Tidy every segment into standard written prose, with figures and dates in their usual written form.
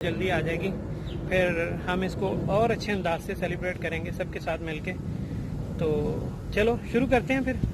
जल्दी आ जाएगी, फिर हम इसको और अच्छे अंदाज से सेलिब्रेट करेंगे सबके साथ मिलके। तो चलो शुरू करते हैं फिर।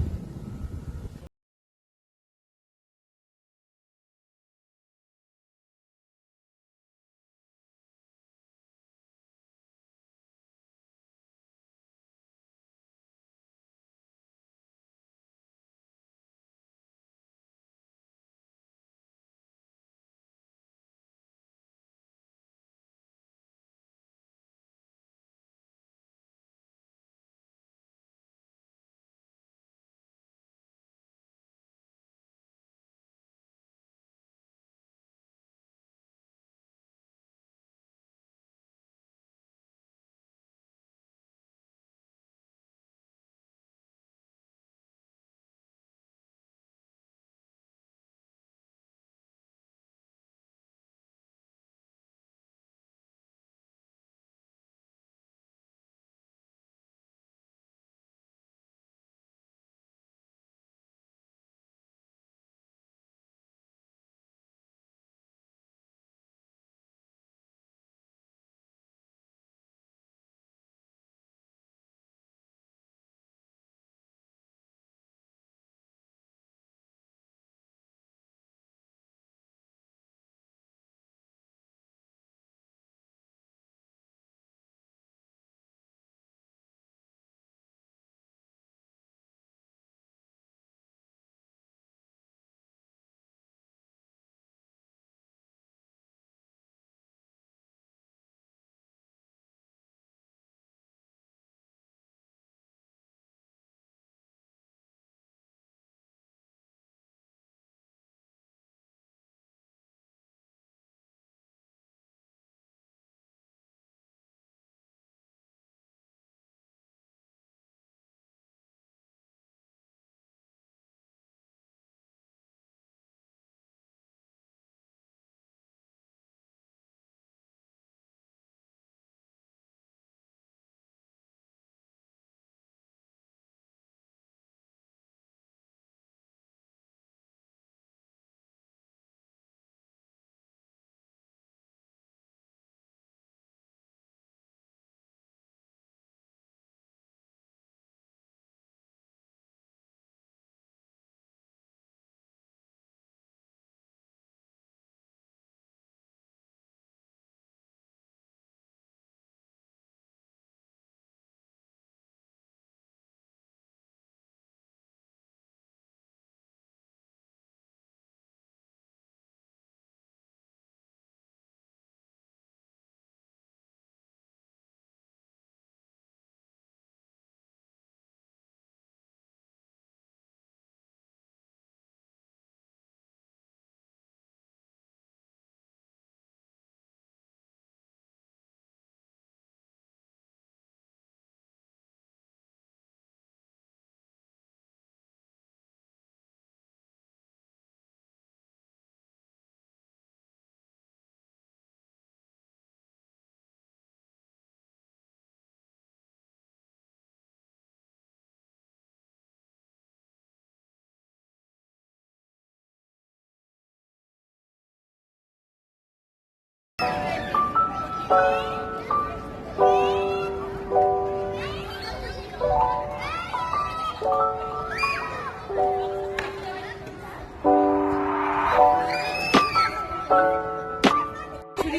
छुरी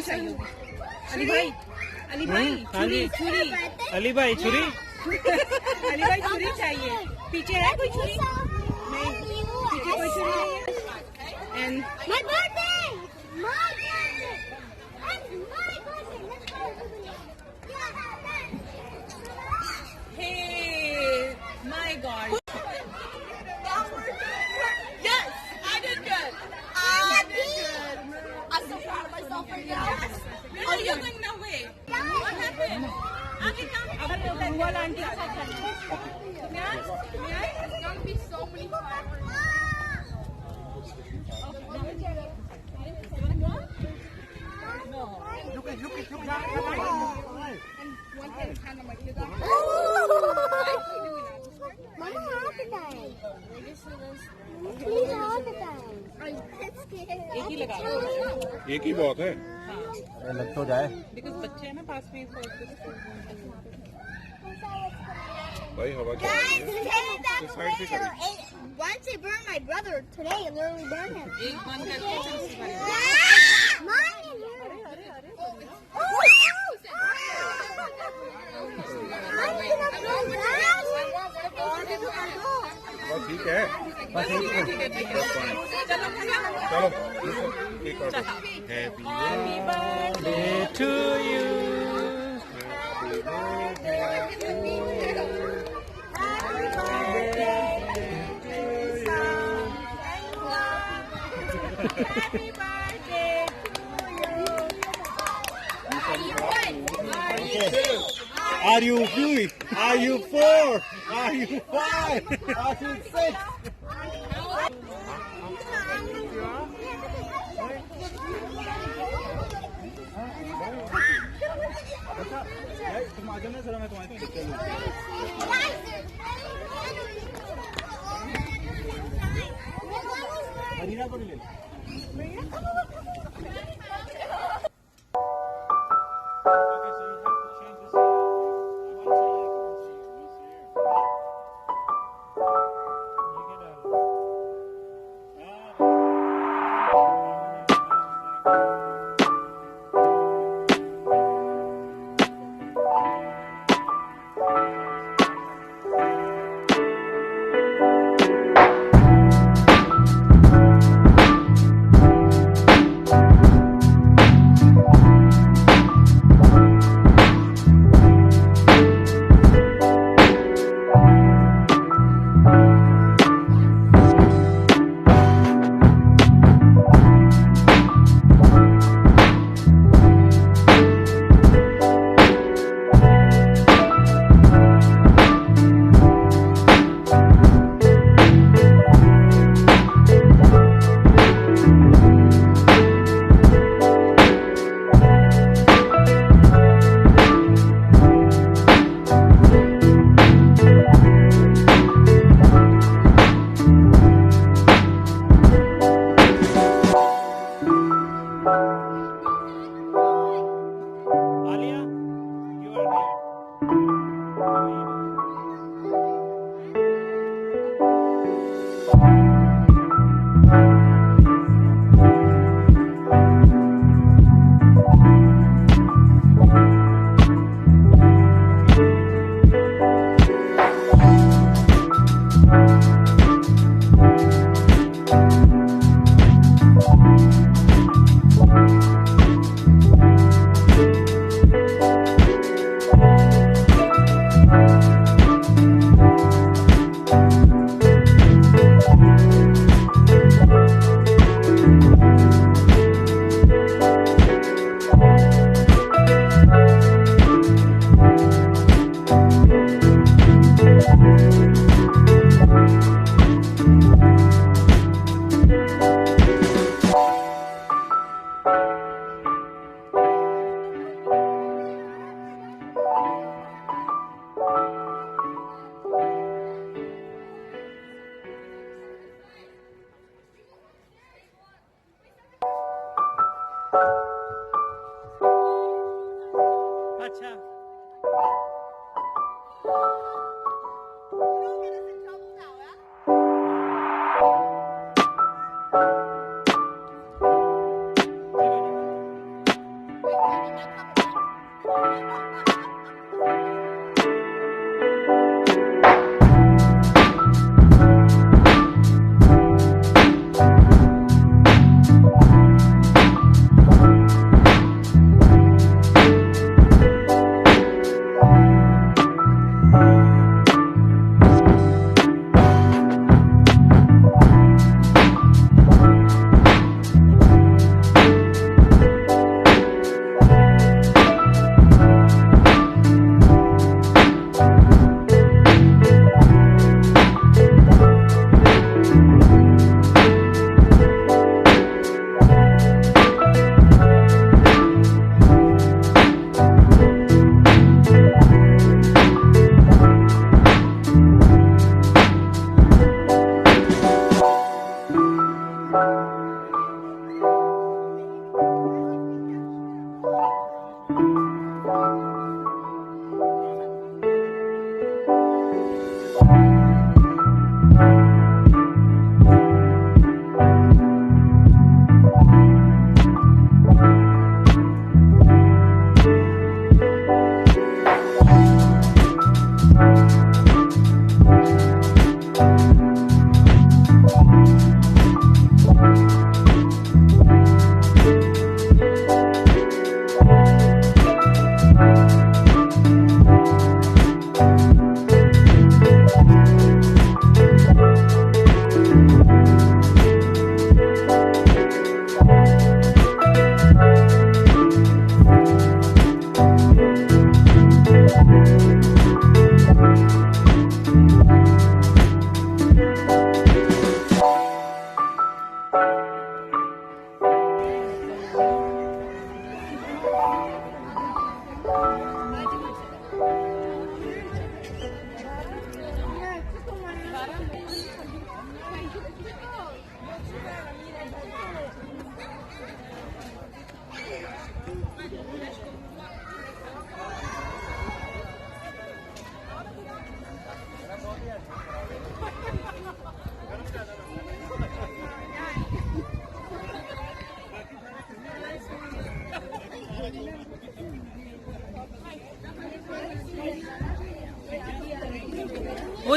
चाहिए होगी। अली भाई, अली भाई, छुरी, छुरी, अली भाई छुरी। अली भाई छुरी चाहिए। पीछे है कोई छुरी? नहीं, पीछे कोई छुरी नहीं है। And My birthday! My birthday! It's my birthday! Let's go! hey, my God. Yes, I did good. I did good. I'm so proud of myself right now. Yes. Really, you're going no way. What happened? आगे काम अब बुआ aunty के साथ चलते हैं। There's gonna be so many fireworks. Mama, all the time. Please, all the time. I'm scared. एक ही लगा लो। एक ही बहुत है, लग तो जाए Because बच्चे हैं ना पास में so भाई हवा चल Guys, रही है। today that's This side से करें। once they burned my brother, today it literally burned him. एक बंद करके दूसरी बारी। Mine is बस ठीक है, बस ठीक है, चलो एक और happy Day to you. Happy birthday to you. Are you 3? Are you 4? Are you 5? Are you 6? तुम आ जाना जरा, मैं तुम्हारी पिक्चर लूँ। हरीरा को ले लो।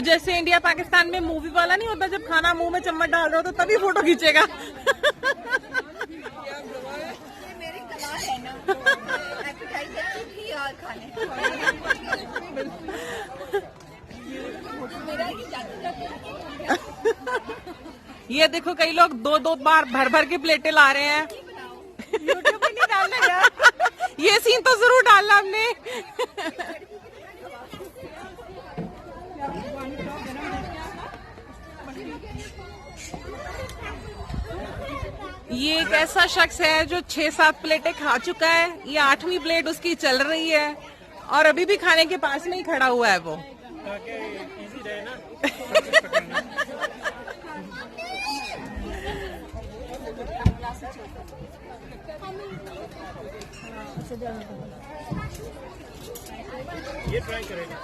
जैसे इंडिया पाकिस्तान में मूवी वाला नहीं होता, जब खाना मुंह में चम्मच डाल रहे हो तो तभी फोटो खींचेगा। मेरी कला है ना, एपेटाइजर भी और खाने। मेरा ये जाते जाते ये देखो कई लोग दो दो बार भर भर के प्लेटें ला रहे हैं। यूट्यूब पे नहीं डालना यार। ये सीन तो जरूर डालना हमने। ये एक ऐसा शख्स है जो 6-7 प्लेटें खा चुका है, ये 8वीं प्लेट उसकी चल रही है और अभी भी खाने के पास में ही खड़ा हुआ है वो। ताकि इजी रहे ना। ये ट्राई करेगा।